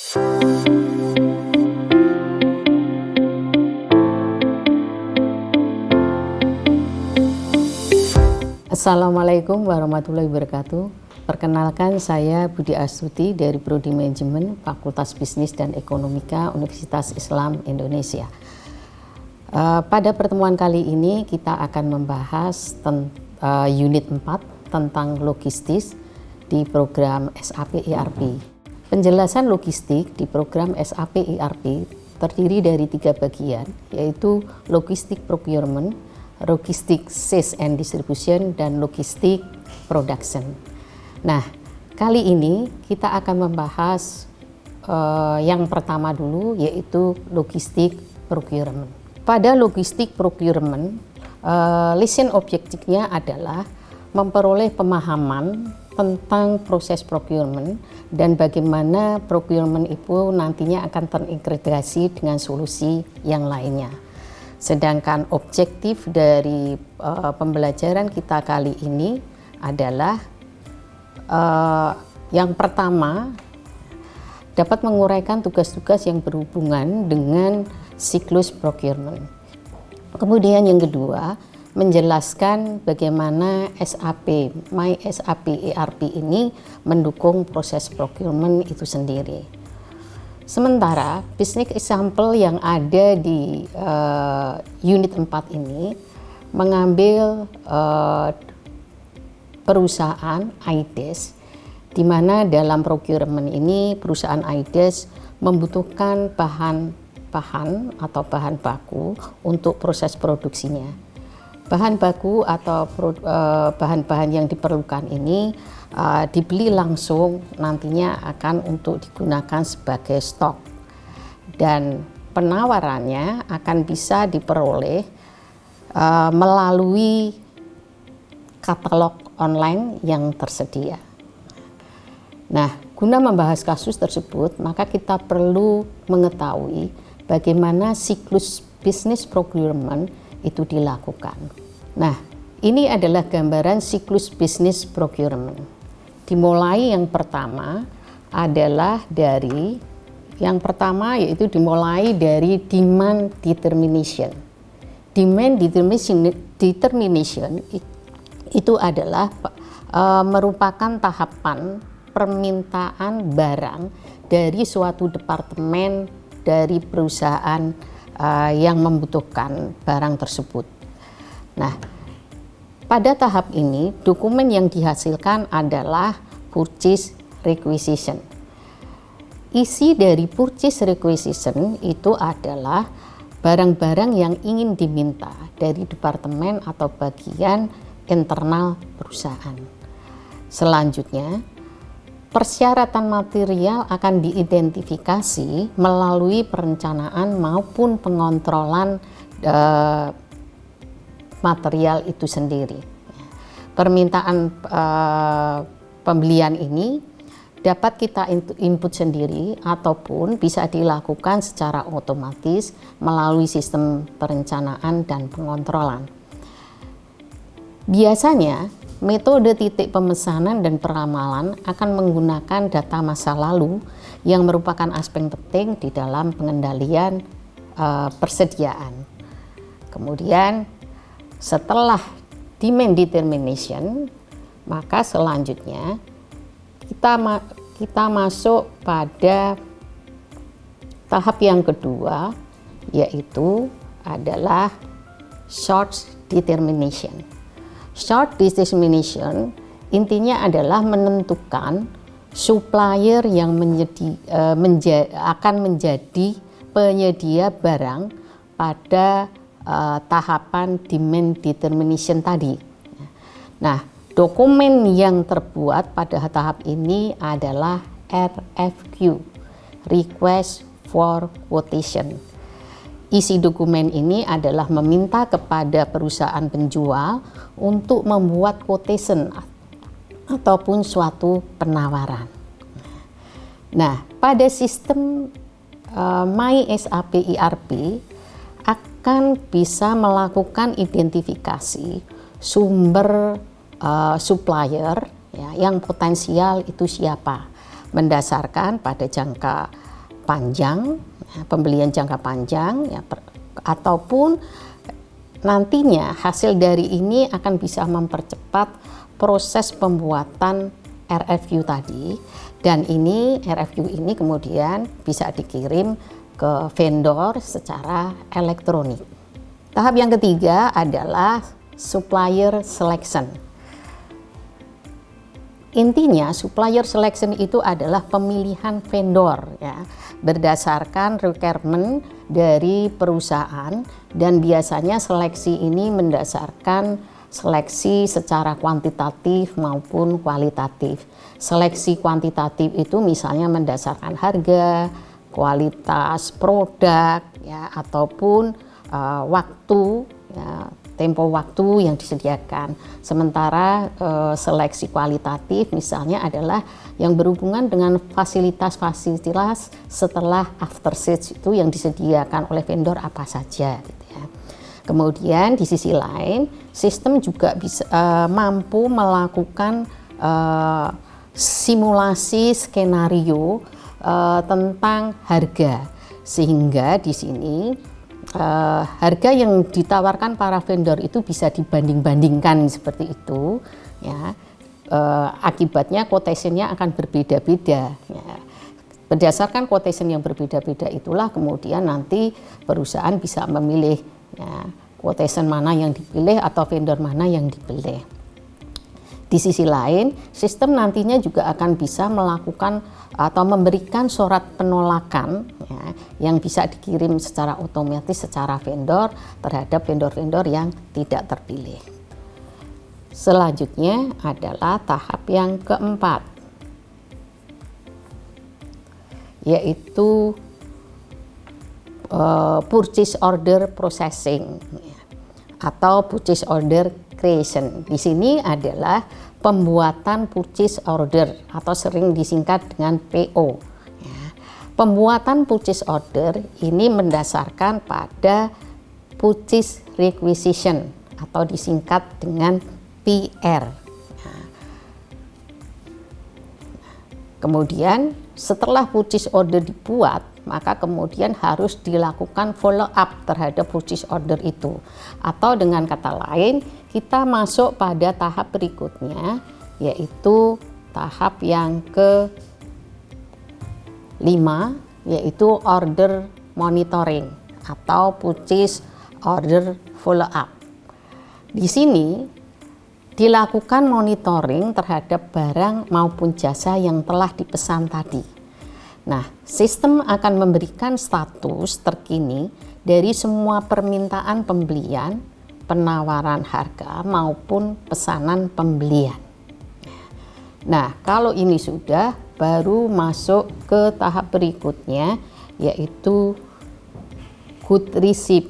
Assalamualaikum warahmatullahi wabarakatuh. Perkenalkan, saya Budi Astuti dari Prodi Manajemen Fakultas Bisnis dan Ekonomika Universitas Islam Indonesia. Pada pertemuan kali ini kita akan membahas unit 4 tentang logistik di program SAP ERP. Penjelasan logistik di program SAP ERP terdiri dari 3 bagian, yaitu logistik procurement, logistik sales and distribution, dan logistik production. Nah, kali ini kita akan membahas yang pertama dulu, yaitu logistik procurement. Pada logistik procurement, lesson objektifnya adalah memperoleh pemahaman tentang proses procurement dan bagaimana procurement itu nantinya akan terintegrasi dengan solusi yang lainnya. Sedangkan objektif dari pembelajaran kita kali ini adalah yang pertama, dapat menguraikan tugas-tugas yang berhubungan dengan siklus procurement. Kemudian yang kedua, menjelaskan bagaimana SAP, My SAP ERP ini mendukung proses procurement itu sendiri. Sementara business example yang ada di unit 4 ini mengambil perusahaan IDES, di mana dalam procurement ini perusahaan IDES membutuhkan bahan atau bahan baku untuk proses produksinya. Bahan baku atau bahan-bahan yang diperlukan ini dibeli langsung, nantinya akan untuk digunakan sebagai stok, dan penawarannya akan bisa diperoleh melalui katalog online yang tersedia. Nah, guna membahas kasus tersebut, maka kita perlu mengetahui bagaimana siklus business procurement itu dilakukan. Nah, ini adalah gambaran siklus business procurement. Dimulai yang pertama adalah dari yaitu dimulai dari demand determination. Demand determination itu adalah merupakan tahapan permintaan barang dari suatu departemen dari perusahaan yang membutuhkan barang tersebut. Nah, pada tahap ini, dokumen yang dihasilkan adalah purchase requisition. Isi dari purchase requisition itu adalah barang-barang yang ingin diminta dari departemen atau bagian internal perusahaan. Selanjutnya, persyaratan material akan diidentifikasi melalui perencanaan maupun pengontrolan material itu sendiri. Permintaan pembelian ini dapat kita input sendiri ataupun bisa dilakukan secara otomatis melalui sistem perencanaan dan pengontrolan. Biasanya, metode titik pemesanan dan peramalan akan menggunakan data masa lalu yang merupakan aspek penting di dalam pengendalian persediaan. Kemudian, setelah demand determination, maka selanjutnya kita masuk pada tahap yang kedua, yaitu adalah short determination. Short determination intinya adalah menentukan supplier yang akan menjadi penyedia barang pada tahapan demand determination tadi. Nah, dokumen yang terbuat pada tahap ini adalah RFQ, Request for Quotation. Isi dokumen ini adalah meminta kepada perusahaan penjual untuk membuat quotation ataupun suatu penawaran. Nah, pada sistem My SAP ERP akan bisa melakukan identifikasi sumber supplier ya, yang potensial itu siapa, berdasarkan pada jangka panjang, ya, pembelian jangka panjang, ya, ataupun nantinya hasil dari ini akan bisa mempercepat proses pembuatan RFQ tadi, dan ini RFQ ini kemudian bisa dikirim ke vendor secara elektronik. Tahap yang ketiga adalah supplier selection. Intinya supplier selection itu adalah pemilihan vendor, ya, berdasarkan requirement dari perusahaan, dan biasanya seleksi ini mendasarkan seleksi secara kuantitatif maupun kualitatif. Seleksi kuantitatif itu misalnya mendasarkan harga, kualitas produk, ya, ataupun waktu, ya, tempo waktu yang disediakan. Sementara seleksi kualitatif misalnya adalah yang berhubungan dengan fasilitas-fasilitas setelah after sales itu yang disediakan oleh vendor apa saja, gitu ya. Kemudian di sisi lain, sistem juga bisa mampu melakukan simulasi skenario tentang harga, sehingga di sini harga yang ditawarkan para vendor itu bisa dibanding-bandingkan seperti itu, ya. Akibatnya quotation-nya akan berbeda-beda, ya. Berdasarkan quotation yang berbeda-beda itulah kemudian nanti perusahaan bisa memilih, ya, quotation mana yang dipilih atau vendor mana yang dipilih. Di sisi lain, sistem nantinya juga akan bisa melakukan atau memberikan surat penolakan, ya, yang bisa dikirim secara otomatis secara vendor terhadap vendor-vendor yang tidak terpilih. Selanjutnya adalah tahap yang keempat, yaitu purchase order processing, ya, atau purchase order creation. Di sini adalah pembuatan purchase order atau sering disingkat dengan PO. Ya. Pembuatan purchase order ini mendasarkan pada purchase requisition atau disingkat dengan PR. Ya. Kemudian setelah purchase order dibuat, maka kemudian harus dilakukan follow up terhadap purchase order itu. Atau dengan kata lain, kita masuk pada tahap berikutnya, yaitu tahap yang ke-5, yaitu order monitoring atau purchase order follow up. Di sini dilakukan monitoring terhadap barang maupun jasa yang telah dipesan tadi. Nah, sistem akan memberikan status terkini dari semua permintaan pembelian, penawaran harga maupun pesanan pembelian. Nah, kalau ini sudah, baru masuk ke tahap berikutnya, yaitu good receipt.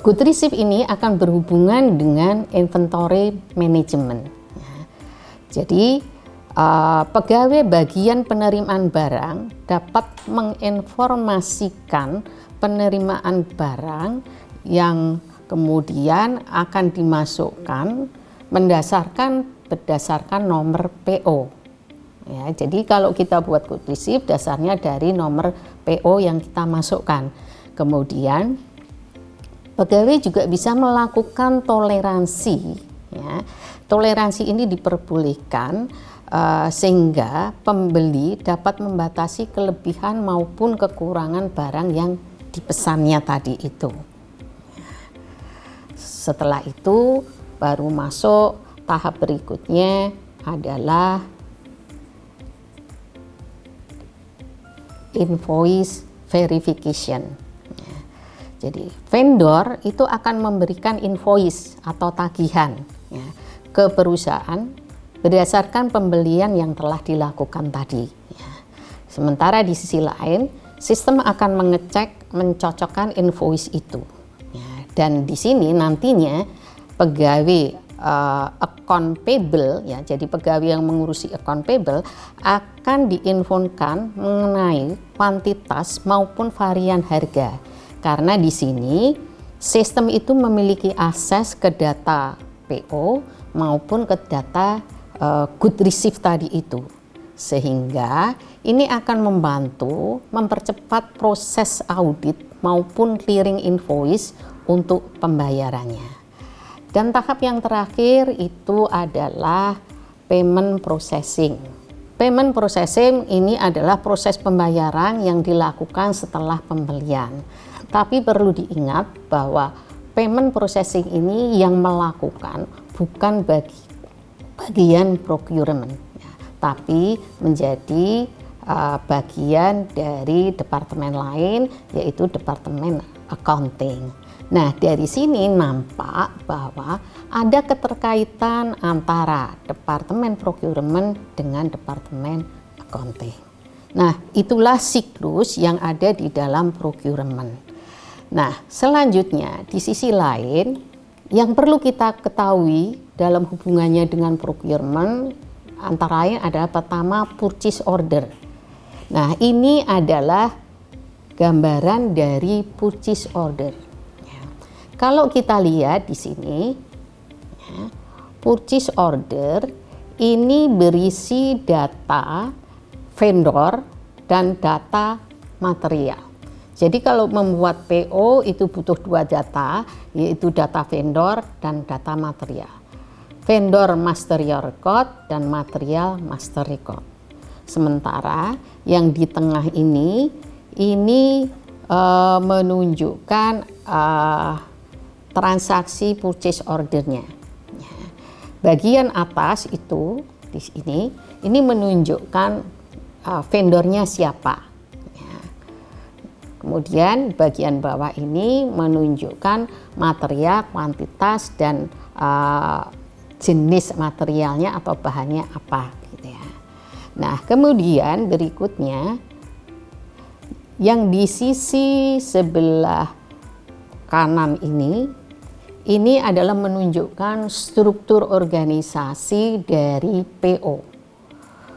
Good receipt ini akan berhubungan dengan inventory management. Jadi pegawai bagian penerimaan barang dapat menginformasikan penerimaan barang yang kemudian akan dimasukkan berdasarkan nomor PO. Ya, jadi kalau kita buat good receipt dasarnya dari nomor PO yang kita masukkan. Kemudian pegawai juga bisa melakukan toleransi. Ya. Toleransi ini diperbolehkan sehingga pembeli dapat membatasi kelebihan maupun kekurangan barang yang dipesannya tadi itu. Setelah itu baru masuk tahap berikutnya adalah invoice verification. Jadi vendor itu akan memberikan invoice atau tagihan, ya, ke perusahaan berdasarkan pembelian yang telah dilakukan tadi. Ya. Sementara di sisi lain, sistem akan mencocokkan invoice itu. Ya. Dan di sini nantinya pegawai account payable, ya, jadi pegawai yang mengurusi account payable akan diinfokan mengenai kuantitas maupun varian harga. Karena di sini sistem itu memiliki akses ke data PO maupun ke data good receipt tadi itu, sehingga ini akan membantu mempercepat proses audit maupun clearing invoice untuk pembayarannya. Dan tahap yang terakhir itu adalah payment processing. Payment processing ini adalah proses pembayaran yang dilakukan setelah pembelian. Tapi perlu diingat bahwa payment processing ini yang melakukan bukan bagian procurement, ya, tapi menjadi bagian dari departemen lain, yaitu departemen accounting. Nah, dari sini nampak bahwa ada keterkaitan antara departemen procurement dengan departemen accounting. Nah, itulah siklus yang ada di dalam procurement. Nah, selanjutnya di sisi lain yang perlu kita ketahui dalam hubungannya dengan procurement antara lain adalah pertama purchase order. Nah, ini adalah gambaran dari purchase order. Ya. Kalau kita lihat di sini, ya, purchase order ini berisi data vendor dan data material. Jadi kalau membuat PO itu butuh dua data, yaitu data vendor dan data material. Vendor material record dan material master record. Sementara yang di tengah ini menunjukkan transaksi purchase ordernya. Bagian atas itu di sini ini menunjukkan vendornya siapa. Kemudian bagian bawah ini menunjukkan material, kuantitas, dan jenis materialnya atau bahannya apa gitu ya. Nah, kemudian berikutnya yang di sisi sebelah kanan ini adalah menunjukkan struktur organisasi dari PO.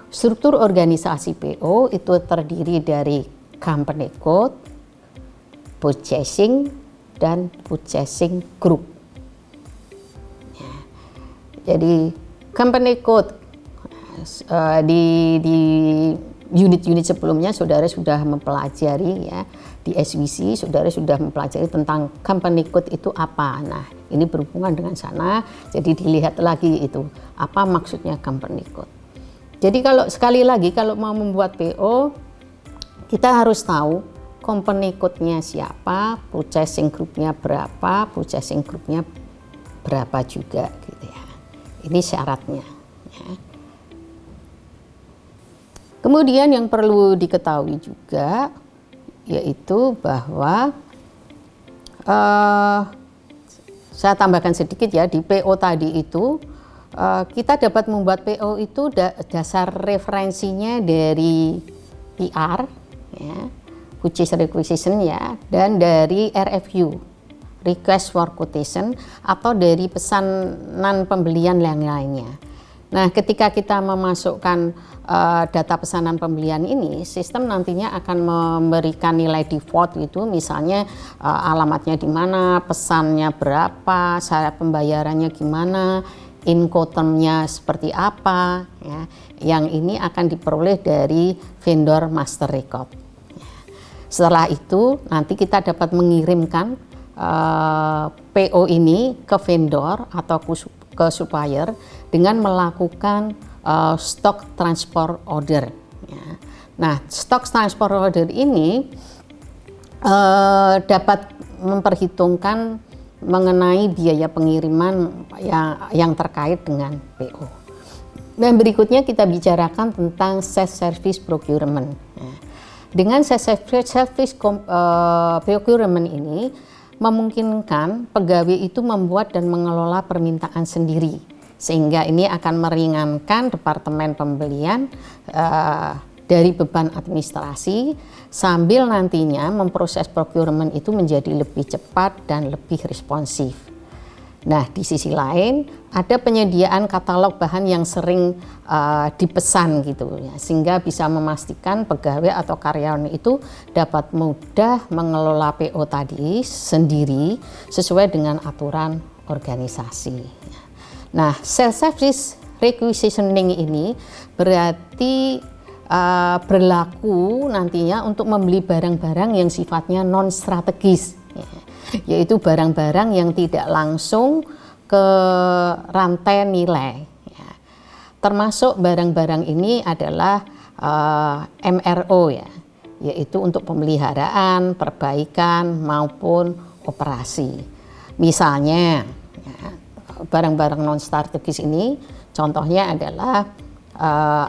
Struktur organisasi PO itu terdiri dari company code, purchasing, dan purchasing group. Ya. Jadi company code di unit-unit sebelumnya saudara sudah mempelajari ya, di SWC saudara sudah mempelajari tentang company code itu apa. Nah, ini berhubungan dengan sana, jadi dilihat lagi itu apa maksudnya company code. Jadi sekali lagi kalau mau membuat PO kita harus tahu company code-nya siapa, purchasing group-nya berapa, purchasing group-nya berapa juga gitu ya. Ini syaratnya ya. Kemudian yang perlu diketahui juga yaitu bahwa saya tambahkan sedikit ya, di PO tadi itu kita dapat membuat PO itu dasar referensinya dari PR ya, purchase requisition ya, dan dari RFQ, request for quotation, atau dari pesanan pembelian yang lainnya. Nah, ketika kita memasukkan data pesanan pembelian ini, sistem nantinya akan memberikan nilai default itu, misalnya alamatnya di mana, pesannya berapa, syarat pembayarannya gimana, incotermnya seperti apa, ya. Yang ini akan diperoleh dari vendor master record. Setelah itu nanti kita dapat mengirimkan PO ini ke vendor atau ke supplier dengan melakukan stock transfer order. Ya. Nah, stock transfer order ini dapat memperhitungkan mengenai biaya pengiriman yang terkait dengan PO. Dan berikutnya kita bicarakan tentang self-service procurement. Ya. Dengan self-service procurement ini memungkinkan pegawai itu membuat dan mengelola permintaan sendiri, sehingga ini akan meringankan departemen pembelian dari beban administrasi, sambil nantinya memproses procurement itu menjadi lebih cepat dan lebih responsif. Nah, di sisi lain ada penyediaan katalog bahan yang sering dipesan gitu ya, sehingga bisa memastikan pegawai atau karyawan itu dapat mudah mengelola PO tadi sendiri sesuai dengan aturan organisasi. Nah, self-service requisitioning ini berarti berlaku nantinya untuk membeli barang-barang yang sifatnya non strategis, yaitu barang-barang yang tidak langsung ke rantai nilai. Termasuk barang-barang ini adalah MRO ya, yaitu untuk pemeliharaan, perbaikan maupun operasi. Misalnya barang-barang non strategis ini contohnya adalah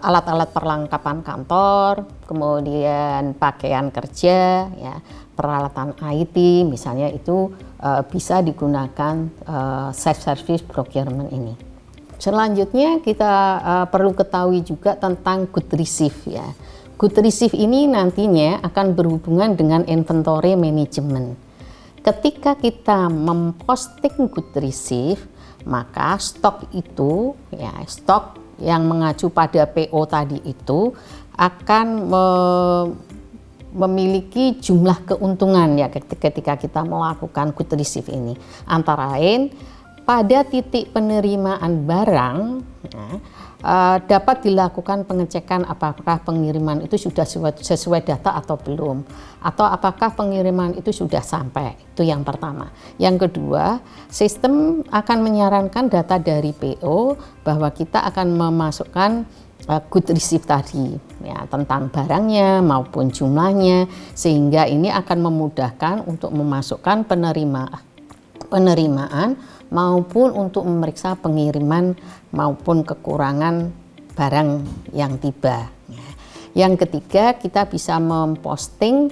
alat-alat perlengkapan kantor, kemudian pakaian kerja, ya, peralatan IT, misalnya itu bisa digunakan self-service procurement ini. Selanjutnya kita perlu ketahui juga tentang good receive ya. Good receive ini nantinya akan berhubungan dengan inventory management. Ketika kita memposting good receive, maka stok itu ya, stok yang mengacu pada PO tadi itu akan memiliki jumlah keuntungan ya ketika kita melakukan good receive ini. Antara lain pada titik penerimaan barang ya, dapat dilakukan pengecekan apakah pengiriman itu sudah sesuai data atau belum, atau apakah pengiriman itu sudah sampai. Itu yang pertama. Yang kedua, sistem akan menyarankan data dari PO bahwa kita akan memasukkan good receive tadi ya, tentang barangnya maupun jumlahnya, sehingga ini akan memudahkan untuk memasukkan penerimaan maupun untuk memeriksa pengiriman maupun kekurangan barang yang tiba. Yang ketiga, kita bisa memposting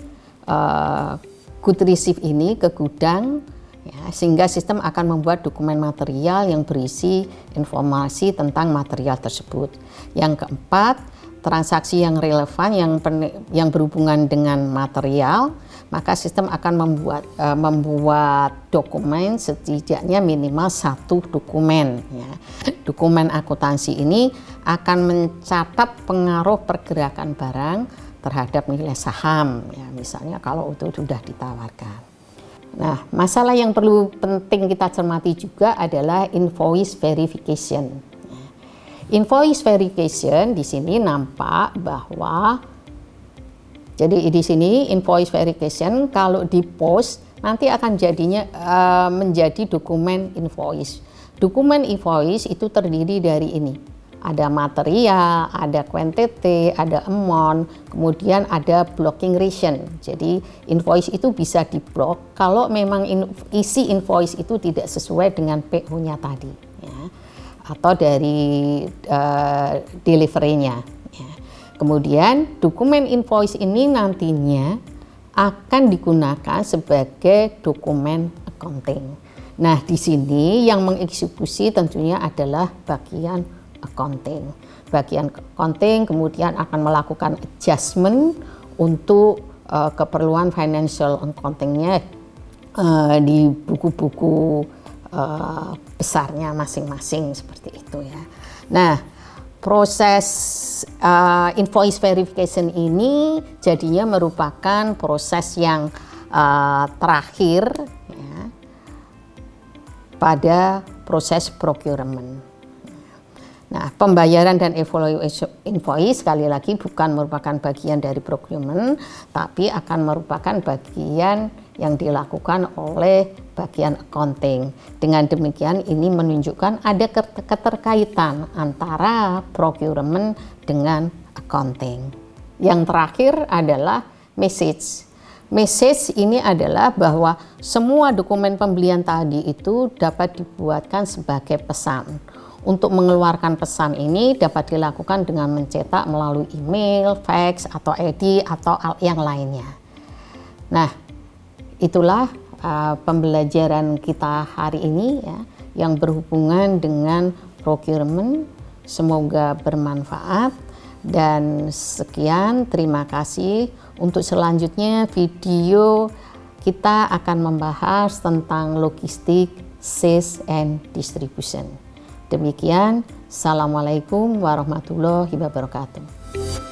good receive ini ke gudang ya, sehingga sistem akan membuat dokumen material yang berisi informasi tentang material tersebut. Yang keempat, transaksi yang relevan yang berhubungan dengan material, maka sistem akan membuat dokumen setidaknya minimal 1 dokumen. Ya. Dokumen akuntansi ini akan mencatat pengaruh pergerakan barang terhadap nilai saham, ya, misalnya kalau itu sudah ditawarkan. Nah, masalah yang perlu penting kita cermati juga adalah invoice verification. Invoice verification di sini nampak bahwa jadi di sini invoice verification kalau di post nanti akan jadinya menjadi dokumen invoice. Dokumen invoice itu terdiri dari ini. Ada material, ada quantity, ada amount, kemudian ada blocking region. Jadi invoice itu bisa diblok kalau memang isi invoice itu tidak sesuai dengan PO-nya tadi, ya, atau dari delivery-nya. Kemudian dokumen invoice ini nantinya akan digunakan sebagai dokumen accounting. Nah, di sini yang mengeksekusi tentunya adalah bagian accounting. Bagian accounting kemudian akan melakukan adjustment untuk keperluan financial accounting-nya di buku-buku besarnya masing-masing seperti itu ya. Nah, proses invoice verification ini jadinya merupakan proses yang terakhir ya, pada proses procurement. Nah, pembayaran dan evaluation invoice sekali lagi bukan merupakan bagian dari procurement, tapi akan merupakan bagian yang dilakukan oleh bagian accounting. Dengan demikian ini menunjukkan ada keterkaitan antara procurement dengan accounting. Yang terakhir adalah message. Message ini adalah bahwa semua dokumen pembelian tadi itu dapat dibuatkan sebagai pesan. Untuk mengeluarkan pesan ini dapat dilakukan dengan mencetak melalui email, fax, atau EDI, atau yang lainnya. Nah, itulah pembelajaran kita hari ini ya, yang berhubungan dengan procurement. Semoga bermanfaat dan sekian, terima kasih. Untuk selanjutnya video kita akan membahas tentang logistik, sales, and distribution. Demikian, Assalamualaikum warahmatullahi wabarakatuh.